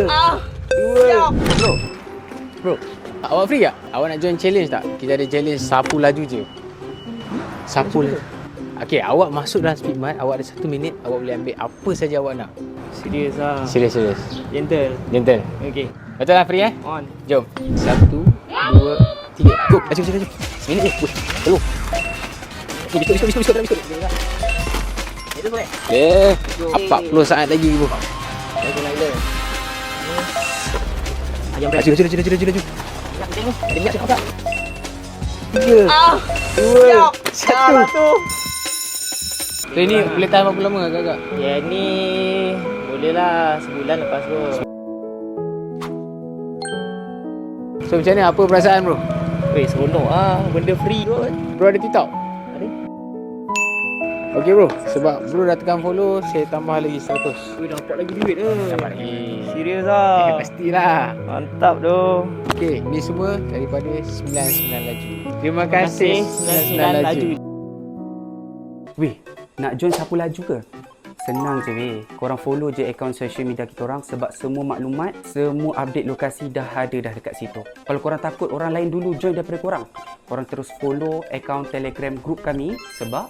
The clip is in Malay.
2. Bro, awak free tak? Awak nak join challenge tak? Kita ada challenge sapu laju je. Sapu laju. Okey, awak masuk dalam Speedmart, awak ada 1 minit, awak boleh ambil apa saja awak nak. Serius lah. Serius. Gentle. Gentle. Okay. Betul lah free On. Jom. 1, 2, 3. Go. Laju. Minit je. Tolong. Biskut. Itu boleh. Eh, 40 saat lagi bro. Ayam Laju. Nak tengok. Tengok cepat. 3, 2, 1. So ini boleh tahan berapa lama agak-agak? Ya ni boleh lah sebulan lepas tu. So macam ni, apa perasaan bro? Weh, seronok ah, benda free kot. Bro ada TikTok? Ada. Okey bro, sebab bro dah tekan follow, saya tambah lagi 100. Weh, dapat lagi duit ke? Dapat lagi. Serius ah. Pastilah. Mantap tu. Okey, ni semua daripada 99 laju. Terima kasih 99 laju. Weh, nak join sapu laju ke? Senang je weh. Korang follow je akaun social media kita orang sebab semua maklumat, semua update lokasi dah ada dah dekat situ. Kalau korang takut orang lain dulu join daripada korang, korang terus follow akaun Telegram group kami sebab